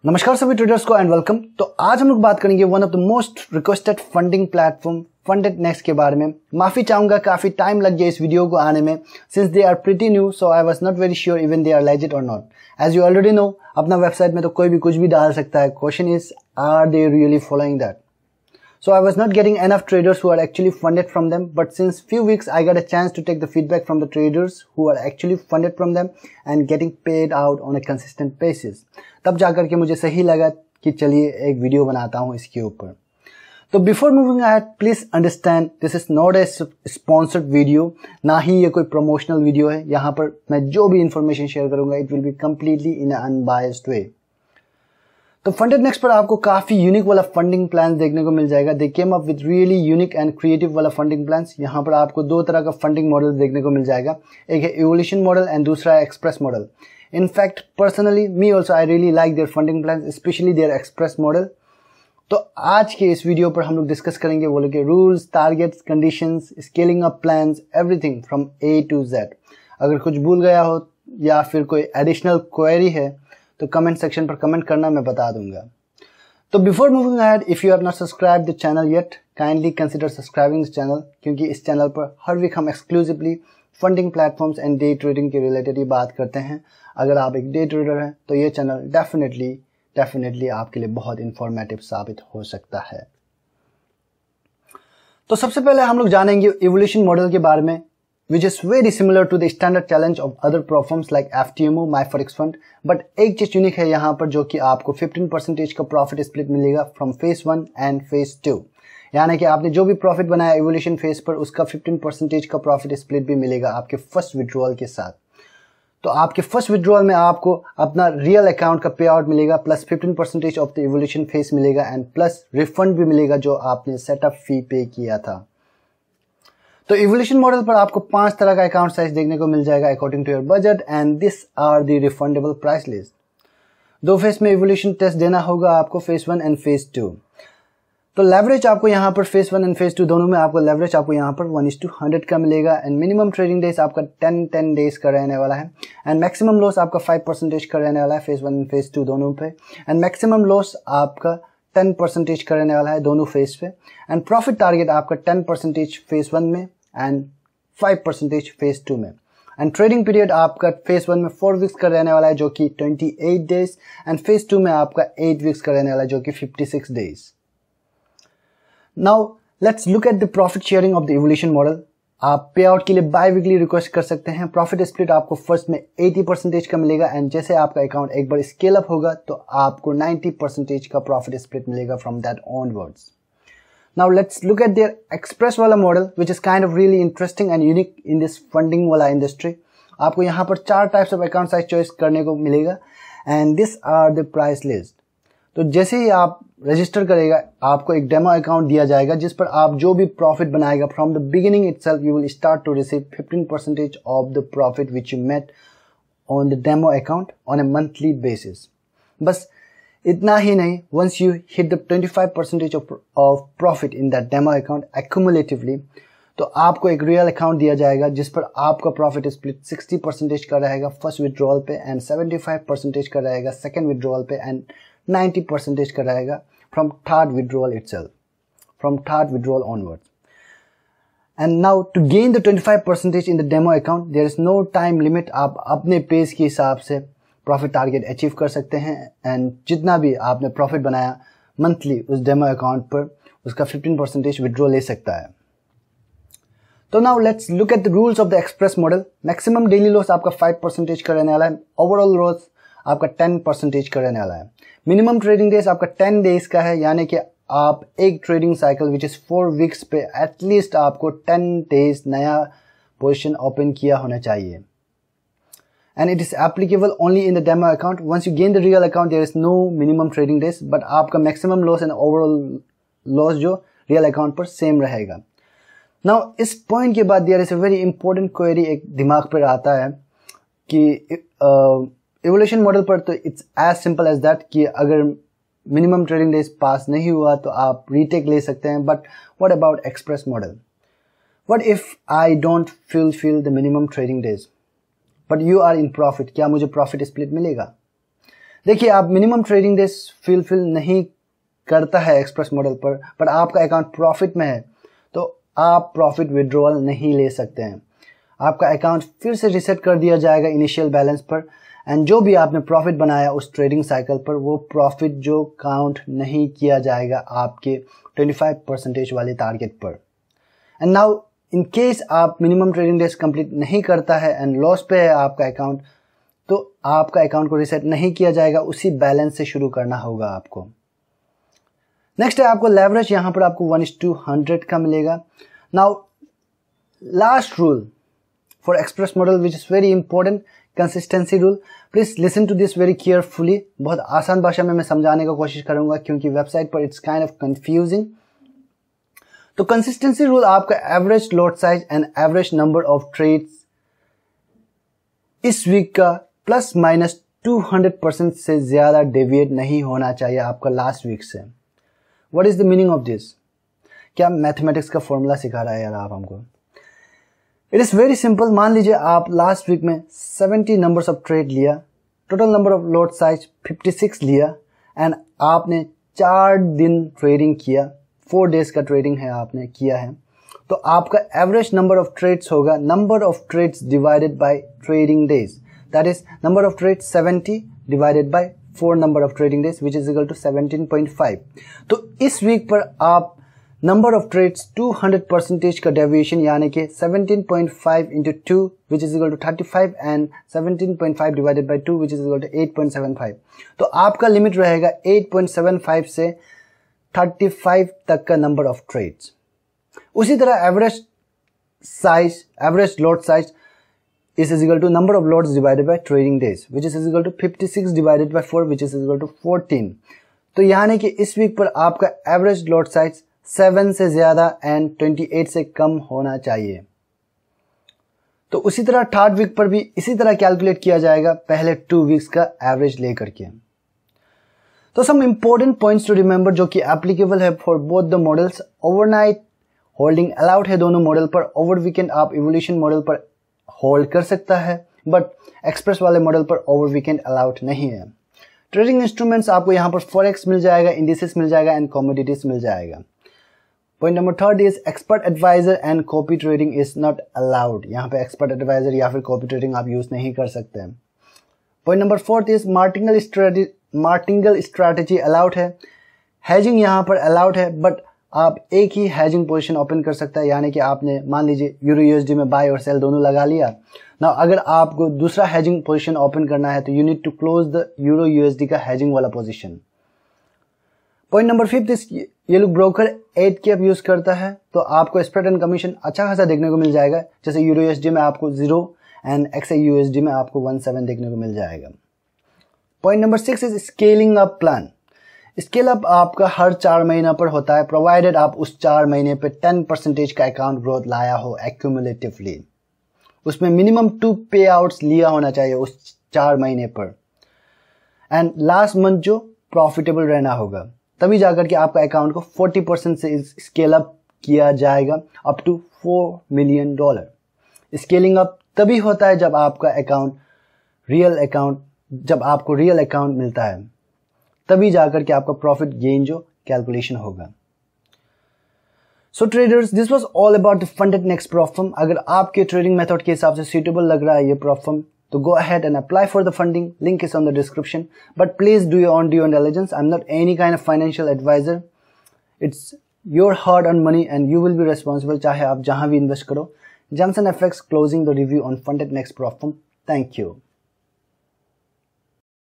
नमस्कार सभी ट्रेडर्स को एंड वेलकम। तो आज हम लोग बात करेंगे one of the most requested funding platform funded next के बारे में। माफी चाहूंगा काफी टाइम लग गया इस वीडियो को आने में, since they are pretty new, so I was not very sure even they are legit और not. As you already know, अपना वेबसाइट में तो कोई भी कुछ भी डाल सकता है। Question is, are they really following that? So I was not getting enough traders who are actually funded from them, but since few weeks I got a chance to take the feedback from the traders who are actually funded from them and getting paid out on a consistent basis. तब जाकर के मुझे सही लगा कि चलिए एक video बनाता हूँ इसके ऊपर। तो before moving ahead, please understand this is not a sponsored video, ना ही ये कोई प्रमोशनल वीडियो है। यहाँ पर मैं जो भी इंफॉर्मेशन शेयर करूंगा it will be completely in unbiased way. तो फंडेड नेक्स्ट पर आपको काफी यूनिक वाला फंडिंग प्लान देखने को मिल जाएगा। They came up with really unique and creative वाला फंडिंग प्लान्स। यहाँ पर आपको दो तरह का फंडिंग मॉडल देखने को मिल जाएगा, एक है इवोल्यूशन मॉडल एंड दूसरा है express model. In fact personally me also I really like their funding plan, especially their express model. तो आज के इस वीडियो पर हम लोग डिस्कस करेंगे वो लोग के rules, targets, conditions, scaling up plans, everything from A to Z. अगर कुछ भूल गया हो या फिर कोई एडिशनल क्वेरी है तो कमेंट सेक्शन पर कमेंट करना, मैं बता दूंगा। तो before moving ahead, if you have not subscribe the channel yet, kindly consider subscribing this channel, क्योंकि इस चैनल पर हर वीक हम exclusively funding platforms and day trading के रिलेटेड ही बात करते हैं। अगर आप एक डे ट्रेडर हैं तो ये चैनल डेफिनेटली आपके लिए बहुत इंफॉर्मेटिव साबित हो सकता है। तो सबसे पहले हम लोग जानेंगे इवोल्यूशन मॉडल के बारे में, which is very similar to the standard challenge of other platforms like FTMO, MyForex Fund, but एक चीज यूनिक है यहाँ पर, जो कि आपको 15% का प्रॉफिट स्प्लिट मिलेगा फ्रॉम फेज 1 एंड फेज 2। यानी कि आपने जो भी प्रॉफिट बनाया इवोल्यूशन फेज पर, उसका 15% का प्रॉफिट स्प्लिट भी मिलेगा आपके फर्स्ट विड्रॉल के साथ। तो आपके फर्स्ट विड्रॉल में आपको अपना रियल अकाउंट का पे आउट मिलेगा, plus 15% of the evolution phase मिलेगा एंड प्लस रिफंड भी मिलेगा जो आपने सेटअप फी पे किया था। तो इवोल्यूशन मॉडल पर आपको 5 तरह का अकाउंट साइज देखने को मिल जाएगा according to your budget, and this are the refundable price list. 2 phase में इवोल्यूशन टेस्ट देना होगा आपको, फेज 1 एंड फेज 2। तो लेवरेज आपको यहाँ पर फेज 1 एंड फेज 2 दोनों में आपको लेवरेज आपको यहाँ पर 1:100 का मिलेगा, एंड मिनिमम ट्रेडिंग डेज आपका 10 डेज का रहने वाला है, एंड मैक्सिमम लॉस आपका 5% का रहने वाला है फेज 1 एंड फेज 2 दोनों पे, एंड मैक्सिमम लॉस आपका 10% का रहने वाला है दोनों फेज पे, एंड प्रॉफिट टारगेट आपका 10% फेज 1 में एंड 5% फेज 2 में, एंड ट्रेडिंग पीरियड आपका फेज 1 में 4 वीक्स का रहने वाला है जो कि 28 डेज, एंड फेज 2 में आपका 8 वीक्स का रहने वाला है जो कि 56 days. Now let's look at the profit sharing of the evolution model. आप पे आउट के लिए बाय वीकली रिक्वेस्ट कर सकते हैं। प्रॉफिट स्प्लिट आपको फर्स्ट में 80% का मिलेगा, एंड जैसे आपका अकाउंट एक बार स्केल अप होगा तो आपको 90% का प्रॉफिट स्प्लिट मिलेगा from that onwards. Now let's look at their express वाला model, which is kind of really interesting and unique in this funding वाला industry। आपको यहाँ पर 4 types of account size choice करने को मिलेगा, and this are the price list. तो जैसे ही आप रजिस्टर करेगा आपको एक डेमो अकाउंट दिया जाएगा जिस पर आप जो भी प्रॉफिट बनाएगा from the beginning itself you will start to receive 15% of the profit which you met on the demo account on a monthly basis. बस इतना ही नहीं, once you hit the 25% of profit in that demo account accumulatively, तो आपको एक real account दिया जाएगा जिस पर आपका प्रॉफिट स्प्लिट 60% का रहेगा फर्स्ट विड्रॉल पे, एंड 75% का रहेगा सेकेंड विड्रॉल पे, एंड 90% का रहेगा from third withdrawal itself, from third withdrawal onwards. And now to gain the 25% in the demo account there is no time limit. आप अपने पेज के हिसाब से प्रॉफिट टारगेट अचीव कर सकते हैं, एंड जितना भी आपने प्रॉफिट बनाया मंथली उस डेमो अकाउंट पर उसका 15% विड्रॉ ले सकता है। तो now let's look at the rules of the express model. Maximum daily loss आपका 5% का रहने वाला है, ओवरऑल लॉस आपका 10% का रहने वाला है। मिनिमम ट्रेडिंग डेज आपका 10 डेज का है, यानी कि आप एक trading cycle which is 4 weeks पे एटलीस्ट आपको 10 डेज नया पोजिशन ओपन किया होना चाहिए, and it is applicable only in the demo account. Once you gain the real account there is no minimum trading days, but आपका maximum loss and overall loss जो real account पर same रहेगा। Now इस point के बाद there is a very important query एक दिमाग पर आता है कि evolution model पर तो it's as simple as that कि अगर minimum trading days pass नहीं हुआ तो आप retake ले सकते हैं, but what about express model? What if I don't fulfill the minimum trading days? But you are in profit, क्या मुझे प्रॉफिट स्प्लिट मिलेगा? देखिए आप मिनिमम ट्रेडिंग डेज फिल नहीं करता है एक्सप्रेस मॉडल पर आपका अकाउंट प्रॉफिट में है तो आप प्रॉफिट विड्रॉल नहीं ले सकते हैं। आपका अकाउंट फिर से रीसेट कर दिया जाएगा इनिशियल बैलेंस पर एंड जो भी आपने प्रॉफिट बनाया उस ट्रेडिंग साइकिल पर वो प्रॉफिट जो काउंट नहीं किया जाएगा आपके 25% वाले टारगेट पर। एंड नाउ इन केस आप मिनिमम ट्रेडिंग डेज कंप्लीट नहीं करता है एंड लॉस पे है आपका अकाउंट, तो आपका अकाउंट को रीसेट नहीं किया जाएगा, उसी बैलेंस से शुरू करना होगा आपको। नेक्स्ट है आपको लेवरेज, यहां पर आपको 1:100 का मिलेगा। Now last rule for express model which is very important, consistency rule. Please listen to this very carefully. बहुत आसान भाषा में मैं समझाने का कोशिश करूंगा क्योंकि वेबसाइट पर इट्स काइंड ऑफ कंफ्यूजिंग। तो कंसिस्टेंसी रूल आपका average lot size and average number of trades इस वीक का प्लस माइनस 200% से ज्यादा डेविएट नहीं होना चाहिए आपका लास्ट वीक से। What is the meaning of this? क्या मैथमेटिक्स का फॉर्मूला सिखा रहा है यार आप हमको? It is very simple. मान लीजिए आप लास्ट वीक में 70 नंबर्स ऑफ ट्रेड लिया, total number of lot size 56 लिया एंड आपने 4 दिन ट्रेडिंग किया, 4 डेज का ट्रेडिंग है आपने किया है, तो आपका एवरेज नंबर ऑफ ट्रेड्स होगा number of trades divided by trading days, that is number of trades 70 divided by 4 number of trading days which is equal to 17.5। तो इस वीक पर आप नंबर ऑफ ट्रेड्स 200% का डेविएशन यानी कि 17.5 into 2 which is equal to 35 and 17.5 divided by 2 which is equal to 8.75। तो आपका limit रहेगा 8.75 से 35 तक का नंबर ऑफ ट्रेड्स। उसी तरह average size, average lot size is equal to number of lots divided by trading days which is equal to 56 divided by 4 which is equal to 14। तो यानी कि इस वीक पर आपका एवरेज लॉट साइज 7 से ज्यादा एंड 28 से कम होना चाहिए। तो उसी तरह थर्ड वीक पर भी इसी तरह कैलकुलेट किया जाएगा पहले 2 वीक्स का एवरेज लेकर के। तो some important points to remember जो कि एप्लीकेबल है for both the models. Overnight holding allowed है दोनों मॉडल पर। ओवर वीकेंड आप इवोल्यूशन मॉडल पर होल्ड कर सकता है बट एक्सप्रेस वाले मॉडल पर ओवर वीकेंड अलाउड नहीं है। ट्रेडिंग इंस्ट्रूमेंट्स आपको यहाँ पर फॉरेक्स मिल जाएगा, इंडिसेस मिल जाएगा एंड कमोडिटीज मिल जाएगा। Point number 3 is expert advisor and copy trading is not allowed. यहाँ पे एक्सपर्ट एडवाइजर या फिर कॉपी ट्रेडिंग आप यूज नहीं कर सकते हैं। Point number 4 is martingale strategy allowed है। हैजिंग यहाँ पर अलाउड है बट आप एक ही हैजिंग पोजीशन ओपन कर सकता है, यानी कि आपने मान लीजिए यूरो यूएसडी में बाय और सेल दोनों लगा लिया। ना अगर आपको दूसरा हैजिंग पोजीशन ओपन करना है तो you need to close the euro USD का हैजिंग वाला पोजीशन। पॉइंट नंबर 5 इस ये लोग ब्रोकर 8 कैप यूज करता है तो आपको स्प्रेड एंड कमीशन अच्छा खासा देखने को मिल जाएगा। जैसे यूरो यूएसडी में आपको 0 एंड एक्सए यूएसडी में आपको 17 देखने को मिल जाएगा। Point number 6 is scaling up plan. Scale up आपका हर 4 महीना पर होता है प्रोवाइडेड आप उस 4 महीने पे 10% का अकाउंट ग्रोथ लाया हो एक्यूमुलेटिवली। उसमें मिनिमम 2 पे आउट्स लिया होना चाहिए उस 4 महीने पर एंड लास्ट मंथ जो प्रॉफिटेबल रहना होगा, तभी जाकर के आपका अकाउंट को 40% से स्केल अप किया जाएगा up to $4 million. Scaling up तभी होता है जब आपका अकाउंट जब आपको रियल अकाउंट मिलता है, तभी जाकर के आपका प्रॉफिट गेन जो कैलकुलेशन होगा। So traders, this was all about the funded next prop firm. अगर आपके ट्रेडिंग मेथड के हिसाब से सूटेबल लग रहा है ये प्रॉफर्म तो go ahead and apply for the funding. Link is on the description. But please do your own due diligence. I'm not any kind of financial advisor. It's your hard-earned money and you will be responsible चाहे आप जहां भी invest करो। Johnson FX closing the review on funded next प्रॉफर्म. Thank you.